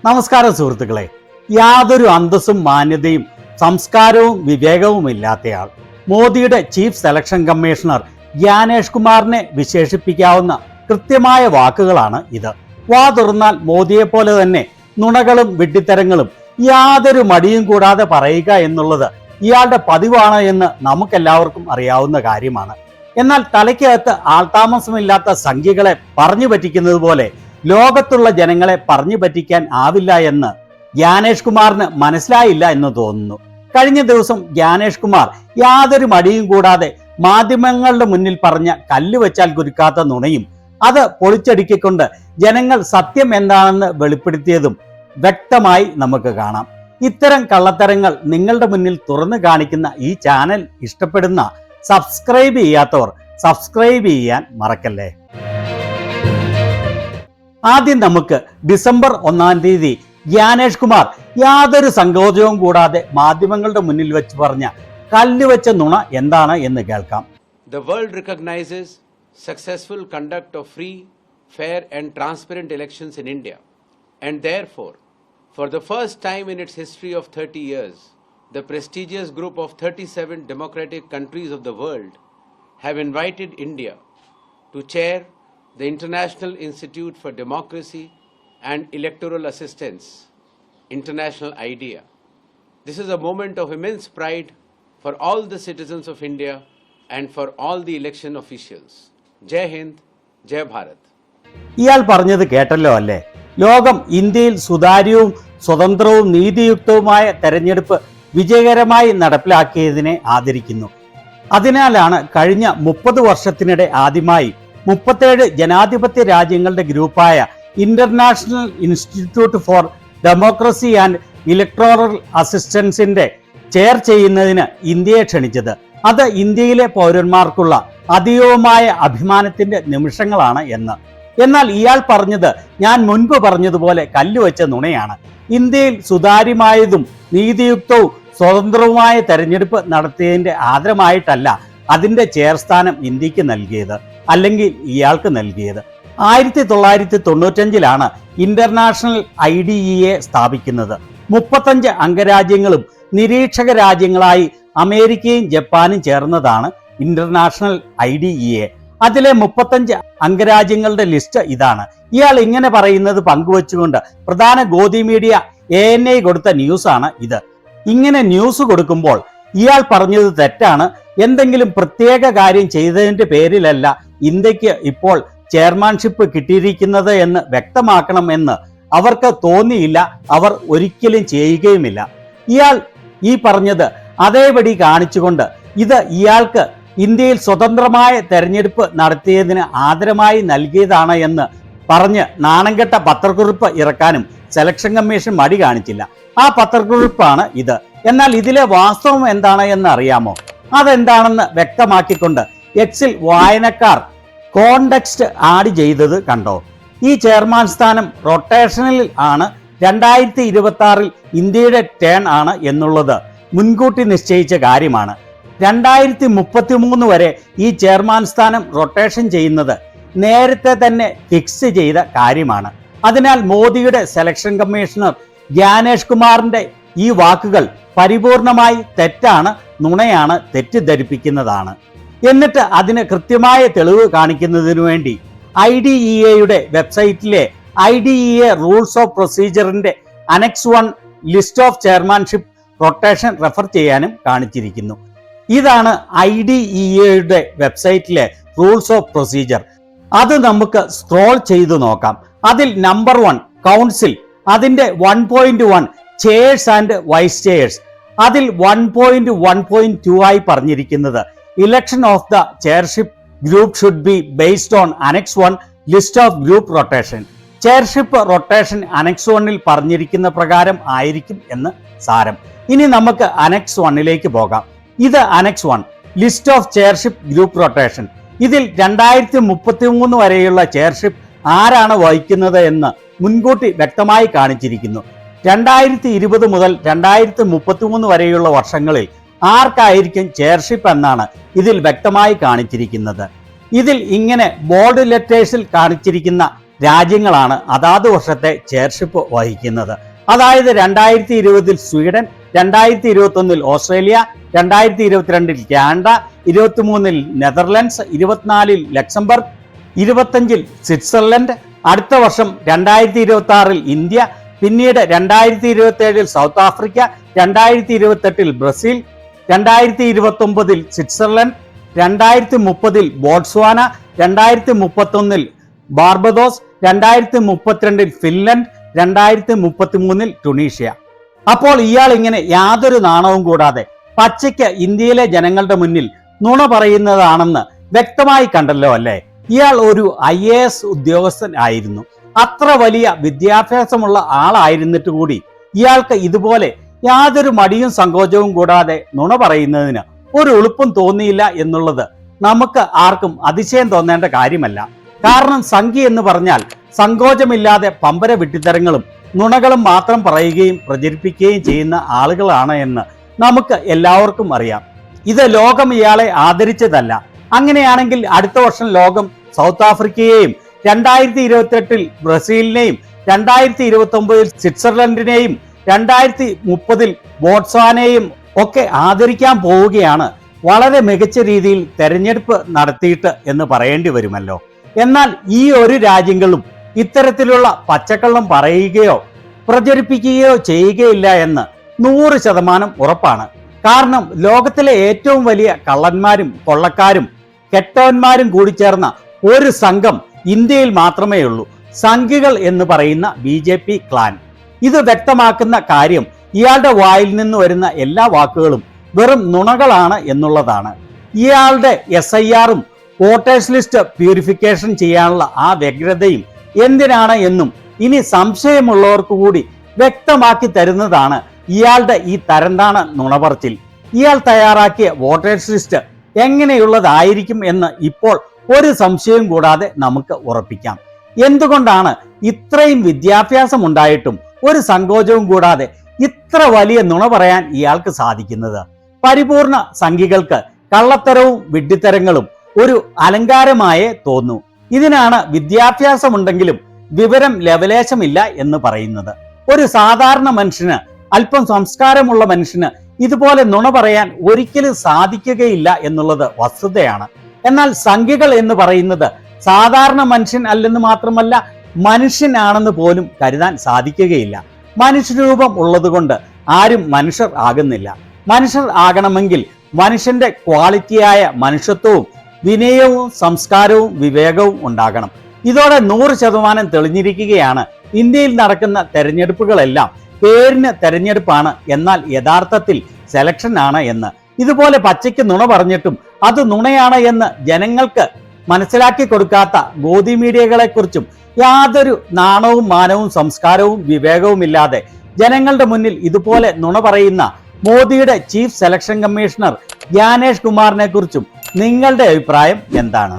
നമസ്കാരം സുഹൃത്തുക്കളെ. യാതൊരു അന്തസ്സും മാന്യതയും സംസ്കാരവും വിവേകവും ഇല്ലാത്തയാൾ മോദിയുടെ ചീഫ് സെലക്ഷൻ കമ്മീഷണർ ജ്ഞാനേഷ് കുമാറിനെ വിശേഷിപ്പിക്കാവുന്ന കൃത്യമായ വാക്കുകളാണ് ഇത്. വാ തുറന്നാൽ മോദിയെ പോലെ തന്നെ നുണകളും വിഡ്ഢിത്തരങ്ങളും യാതൊരു മടിയും കൂടാതെ പറയുക എന്നുള്ളത് ഇയാളുടെ പതിവാണ് എന്ന് നമുക്കെല്ലാവർക്കും അറിയാവുന്ന കാര്യമാണ്. എന്നാൽ തലയ്ക്കകത്ത് ആൾതാമസമില്ലാത്ത സംഖ്യകളെ പറഞ്ഞു പറ്റിക്കുന്നത് പോലെ ലോകത്തുള്ള ജനങ്ങളെ പറഞ്ഞു പറ്റിക്കാൻ ആവില്ല എന്ന് ജ്ഞാനേഷ് കുമാറിന് മനസ്സിലായില്ല എന്ന് തോന്നുന്നു. കഴിഞ്ഞ ദിവസം ജ്ഞാനേഷ് കുമാർ യാതൊരു മടിയും കൂടാതെ മാധ്യമങ്ങളുടെ മുന്നിൽ പറഞ്ഞ കല്ല് വെച്ചാൽ കുരുക്കാത്ത നുണയും അത് പൊളിച്ചടുക്കിക്കൊണ്ട് ജനങ്ങൾ സത്യം എന്താണെന്ന് വെളിപ്പെടുത്തിയതും വ്യക്തമായി നമുക്ക് കാണാം. ഇത്തരം കള്ളത്തരങ്ങൾ നിങ്ങളുടെ മുന്നിൽ തുറന്നു കാണിക്കുന്ന ഈ ചാനൽ ഇഷ്ടപ്പെടുന്ന സബ്സ്ക്രൈബ് ചെയ്യാത്തവർ സബ്സ്ക്രൈബ് ചെയ്യാൻ മറക്കല്ലേ. ആദ്യം നമുക്ക് ഡിസംബർ 1-ാം തീയതി ജ്ഞാനേഷ് കുമാർ യാതൊരു സങ്കോചവും കൂടാതെ മാധ്യമങ്ങളുടെ മുന്നിൽ വെച്ച് പറഞ്ഞ കല്ല് വെച്ച നുണ എന്താണ് എന്ന് കേൾക്കാം. The world recognizes successful conduct of free, fair and transparent elections in India, and therefore, for the first time in its history of 30 years, the prestigious group of 37 democratic countries of the world have invited India to chair the International Institute for Democracy and Electoral Assistance, International IDEA. This is a moment of immense pride for all the citizens of India and for all the election officials. Jai Hind, Jai Bharat. ഇയാൾ പറഞ്ഞത് കേട്ടല്ലോ അല്ലേ? ലോകം ഇന്ത്യയിൽ സുതാര്യവും സ്വതന്ത്രവും നീതിയുക്തവുമായ തെരഞ്ഞെടുപ്പ് വിജയകരമായി നടപ്പിലാക്കിയതിനെ ആദരിക്കുന്നു. അതിനാലാണ് കഴിഞ്ഞ 30 വർഷത്തിനിടെ ആദ്യമായി 37 ജനാധിപത്യ രാജ്യങ്ങളുടെ ഗ്രൂപ്പായ international institute for democracy and electoral അസിസ്റ്റൻസിന്റെ ചെയർ ചെയ്യുന്നതിന് ഇന്ത്യയെ ക്ഷണിച്ചത്. അത് ഇന്ത്യയിലെ പൗരന്മാർക്കുള്ള അതീവമായ അഭിമാനത്തിന്റെ നിമിഷങ്ങളാണ് എന്ന്. എന്നാൽ ഇയാൾ പറഞ്ഞത് ഞാൻ മുൻപ് പറഞ്ഞതുപോലെ കല്ലുവെച്ച നുണയാണ്. ഇന്ത്യയിൽ സുതാര്യമായതും നീതിയുക്തവും സ്വതന്ത്രവുമായ തെരഞ്ഞെടുപ്പ് നടത്തിയതിന്റെ ആദരമായിട്ടല്ല അതിന്റെ ചെയർ സ്ഥാനം ഇന്ത്യക്ക് നൽകിയത്, അല്ലെങ്കിൽ ഇയാൾക്ക് നൽകിയത്. 1995 ഇന്റർനാഷണൽ IDEA സ്ഥാപിക്കുന്നത്. 35 അംഗരാജ്യങ്ങളും നിരീക്ഷക രാജ്യങ്ങളായി അമേരിക്കയും ജപ്പാനും ചേർന്നതാണ് ഇന്റർനാഷണൽ IDEA. അതിലെ 35 അംഗരാജ്യങ്ങളുടെ ലിസ്റ്റ് ഇതാണ്. ഇയാൾ ഇങ്ങനെ പറയുന്നത് പങ്കുവച്ചുകൊണ്ട് പ്രധാന ഗോദി മീഡിയ ANI കൊടുത്ത ന്യൂസാണ് ഇത്. ഇങ്ങനെ ന്യൂസ് കൊടുക്കുമ്പോൾ ഇയാൾ പറഞ്ഞത് തെറ്റാണ്, എന്തെങ്കിലും പ്രത്യേക കാര്യം ചെയ്തതിന്റെ പേരിലല്ല ഇന്ത്യക്ക് ഇപ്പോൾ ചെയർമാൻഷിപ്പ് കിട്ടിയിരിക്കുന്നത് എന്ന് വ്യക്തമാക്കണമെന്ന് അവർക്ക് തോന്നിയില്ല. അവർ ഒരിക്കലും ചെയ്യുകയുമില്ല. ഇയാൾ ഈ പറഞ്ഞത് അതേപടി കാണിച്ചുകൊണ്ട് ഇത് ഇയാൾക്ക് ഇന്ത്യയിൽ സ്വതന്ത്രമായ തെരഞ്ഞെടുപ്പ് നടത്തിയതിന് ആദരമായി നൽകിയതാണ് എന്ന് പറഞ്ഞ് നാണംകെട്ട പത്രക്കുറിപ്പ് ഇറക്കാനും സെലക്ഷൻ കമ്മീഷൻ മടി കാണിച്ചില്ല. ആ പത്രക്കുറിപ്പാണ് ഇത്. എന്നാൽ ഇതിലെ വാസ്തവം എന്താണ് എന്ന് അറിയാമോ? അതെന്താണെന്ന് വ്യക്തമാക്കിക്കൊണ്ട് എക്സിൽ വായനക്കാർ കോണ്ടെക്സ്റ്റ് ആഡ് ചെയ്തത് കണ്ടോ? ഈ ചെയർമാൻ സ്ഥാനം റൊട്ടേഷനിൽ ആണ്. 2026 ഇന്ത്യയുടെ ടേൺ ആണ് എന്നുള്ളത് മുൻകൂട്ടി നിശ്ചയിച്ച കാര്യമാണ്. 2033 വരെ ഈ ചെയർമാൻ സ്ഥാനം റൊട്ടേഷൻ ചെയ്യുന്നത് നേരത്തെ തന്നെ ഫിക്സ് ചെയ്ത കാര്യമാണ്. അതിനാൽ മോദിയുടെ സെലക്ഷൻ കമ്മീഷണർ ജ്ഞാനേഷ് കുമാറിന്റെ ഈ വാക്കുകൾ പരിപൂർണമായി തെറ്റാണ്, നുണയാണ്, തെറ്റിദ്ധരിപ്പിക്കുന്നതാണ്. എന്നിട്ട് അതിന് കൃത്യമായ തെളിവ് കാണിക്കുന്നതിനു വേണ്ടി IDEAയുടെ വെബ്സൈറ്റിലെ IDEA റൂൾസ് ഓഫ് പ്രൊസീജിയറിന്റെ annex 1 list of chairmanship rotation refer ചെയ്യാനും കാണിച്ചിരിക്കുന്നു. ഇതാണ് IDEAയുടെ വെബ്സൈറ്റിലെ റൂൾസ് ഓഫ് പ്രൊസീജിയർ. അത് നമുക്ക് സ്ക്രോൾ ചെയ്തു നോക്കാം. അതിൽ നമ്പർ 1 കൗൺസിൽ, അതിന്റെ 1.1 ചെയേഴ്സ് ആൻഡ് വൈസ് ചെയേഴ്സ്, അതിൽ 1.1.2 ആയി പറഞ്ഞിരിക്കുന്നത് election of the chairship group should be based on annex 1 list of group rotation. Chairship rotation annex 1-ൽ പറഞ്ഞിരിക്കുന്ന പ്രകാരം ആയിരിക്കും എന്ന് സാരം. ഇനി നമുക്ക് അനക്സ് 1-ലേക്ക് പോകാം. ഇത് annex 1 list of chairship group rotation. ഇതിൽ 2033 വരെയുള്ള ചെയർഷിപ്പ് ആരാണ് വഹിക്കുന്നത് എന്ന് മുൻകൂട്ടി വ്യക്തമായി കാണിച്ചിരിക്കുന്നു. 2020 മുതൽ 2033 വരെയുള്ള വർഷങ്ങളിൽ ആർക്കായിരിക്കും ചെയർഷിപ്പ് എന്നാണ് ഇതിൽ വ്യക്തമായി കാണിച്ചിരിക്കുന്നത്. ഇതിൽ ഇങ്ങനെ ബോൾഡ് ലെറ്റേഴ്സിൽ കാണിച്ചിരിക്കുന്ന രാജ്യങ്ങളാണ് അതാത് വർഷത്തെ ചെയർഷിപ്പ് വഹിക്കുന്നത്. അതായത് 2020 Sweden, 2021 Australia, 2022 Canada, 23 Netherlands, 24 Luxembourg, 25 Switzerland, അടുത്ത വർഷം 2026 ഇന്ത്യ, പിന്നീട് 2027 south Africa, 2028 Brazil, 2029 Switzerland, 2030 Botswana, 2031 ബാർബദോസ്, 2032 Finland, 2033 Tunisia. അപ്പോൾ ഇയാൾ ഇങ്ങനെ യാതൊരു നാണവും കൂടാതെ പച്ചയ്ക്ക് ഇന്ത്യയിലെ ജനങ്ങളുടെ മുന്നിൽ നുണ പറയുന്നതാണെന്ന് വ്യക്തമായി കണ്ടല്ലോ അല്ലേ? ഇയാൾ ഒരു IAS ഉദ്യോഗസ്ഥൻ ആയിരുന്നു. അത്ര വലിയ വിദ്യാഭ്യാസമുള്ള ആളായിരുന്നിട്ട് കൂടി ഇയാൾക്ക് ഇതുപോലെ യാതൊരു മടിയും സങ്കോചവും കൂടാതെ നുണ പറയുന്നതിന് ഒരു എളുപ്പം തോന്നിയില്ല എന്നുള്ളത് നമുക്ക് ആർക്കും അതിശയം തോന്നേണ്ട കാര്യമല്ല. കാരണം സംഖ്യ എന്ന് പറഞ്ഞാൽ സങ്കോചമില്ലാതെ പമ്പര വിട്ടിത്തരങ്ങളും നുണകളും മാത്രം പറയുകയും പ്രചരിപ്പിക്കുകയും ചെയ്യുന്ന ആളുകളാണ് എന്ന് നമുക്ക് എല്ലാവർക്കും അറിയാം. ഇത് ലോകം ഇയാളെ ആദരിച്ചതല്ല. അങ്ങനെയാണെങ്കിൽ അടുത്ത വർഷം ലോകം സൗത്ത് ആഫ്രിക്കയെയും, 2028 ബ്രസീലിനെയും, 2029 സ്വിറ്റ്സർലൻഡിനെയും, 2030 ബോട്സ്വാനയെയും ഒക്കെ ആദരിക്കാൻ പോവുകയാണ്. വളരെ മികച്ച രീതിയിൽ തെരഞ്ഞെടുപ്പ് നടത്തിയിട്ട് എന്ന് പറയേണ്ടി വരുമല്ലോ. എന്നാൽ ഈ ഒരു രാജ്യങ്ങളും ഇത്തരത്തിലുള്ള പച്ചക്കള്ളം പറയുകയോ പ്രചരിപ്പിക്കുകയോ ചെയ്യുകയില്ല എന്ന് 100% ഉറപ്പാണ്. കാരണം ലോകത്തിലെ ഏറ്റവും വലിയ കള്ളന്മാരും കൊള്ളക്കാരും കെട്ടവന്മാരും കൂടി ചേർന്ന ഒരു സംഘം ഇന്ത്യയിൽ മാത്രമേ ഉള്ളൂ, സംഘികൾ എന്ന് പറയുന്ന BJP ക്ലാൻ. ഇത് വ്യക്തമാക്കുന്ന കാര്യം ഇയാളുടെ വായിൽ നിന്ന് വരുന്ന എല്ലാ വാക്കുകളും വെറും നുണകളാണ് എന്നുള്ളതാണ്. ഇയാളുടെ SIR-ഉം വോട്ടേഴ്സ് ലിസ്റ്റ് പ്യൂരിഫിക്കേഷൻ ചെയ്യാനുള്ള ആ വ്യഗ്രതയും എന്തിനാണ് എന്നും ഇനി സംശയമുള്ളവർക്ക് കൂടി വ്യക്തമാക്കി തരുന്നതാണ് ഇയാളുടെ ഈ തരംതാണ നുണപറച്ചിൽ. ഇയാൾ തയ്യാറാക്കിയ വോട്ടേഴ്സ് ലിസ്റ്റ് എങ്ങനെയുള്ളതായിരിക്കും എന്ന് ഇപ്പോൾ ഒരു സംശയവും കൂടാതെ നമുക്ക് ഉറപ്പിക്കാം. എന്തുകൊണ്ടാണ് ഇത്രയും വിദ്യാഭ്യാസം ഉണ്ടായിട്ടും ഒരു സങ്കോചവും കൂടാതെ ഇത്ര വലിയ നുണ പറയാൻ ഇയാൾക്ക് സാധിക്കുന്നത്? പരിപൂർണ സംഖ്യകൾക്ക് കള്ളത്തരവും വിഡ്ഢിത്തരങ്ങളും ഒരു അലങ്കാരമായേ തോന്നൂ. ഇതിനാണ് വിദ്യാഭ്യാസമുണ്ടെങ്കിലും വിവരം ലവലേശമില്ല എന്ന് പറയുന്നത്. ഒരു സാധാരണ മനുഷ്യന്, അല്പം സംസ്കാരമുള്ള മനുഷ്യന് ഇതുപോലെ നുണ പറയാൻ ഒരിക്കലും സാധിക്കുകയില്ല എന്നുള്ളത് വസ്തുതയാണ്. എന്നാൽ സംഖ്യകൾ എന്ന് പറയുന്നത് സാധാരണ മനുഷ്യൻ അല്ലെന്ന് മാത്രമല്ല, മനുഷ്യനാണെന്ന് പോലും കരുതാൻ സാധിക്കുകയില്ല. മനുഷ്യരൂപം ഉള്ളതുകൊണ്ട് ആരും മനുഷ്യർ ആകുന്നില്ല. മനുഷ്യർ ആകണമെങ്കിൽ മനുഷ്യന്റെ ക്വാളിറ്റിയായ മനുഷ്യത്വവും വിനയവും സംസ്കാരവും വിവേകവും ഉണ്ടാകണം. ഇതോടെ 100% തെളിഞ്ഞിരിക്കുകയാണ് ഇന്ത്യയിൽ നടക്കുന്ന തെരഞ്ഞെടുപ്പുകളെല്ലാം പേരിന് തെരഞ്ഞെടുപ്പാണ്, എന്നാൽ യഥാർത്ഥത്തിൽ സെലക്ഷൻ ആണ് എന്ന്. ഇതുപോലെ പച്ചയ്ക്ക് നുണ പറഞ്ഞിട്ടും അത് നുണയാണ് എന്ന് ജനങ്ങൾക്ക് മനസ്സിലാക്കി കൊടുക്കാത്ത ഗോദി മീഡിയകളെ കുറിച്ചും യാതൊരു നാണവും മാനവും സംസ്കാരവും വിവേകവും ഇല്ലാതെ ജനങ്ങളുടെ മുന്നിൽ ഇതുപോലെ നുണ പറയുന്ന മോദിയുടെ ചീഫ് സെലക്ഷൻ കമ്മീഷണർ ജ്ഞാനേഷ് കുമാറിനെ കുറിച്ചും നിങ്ങളുടെ അഭിപ്രായം എന്താണ്?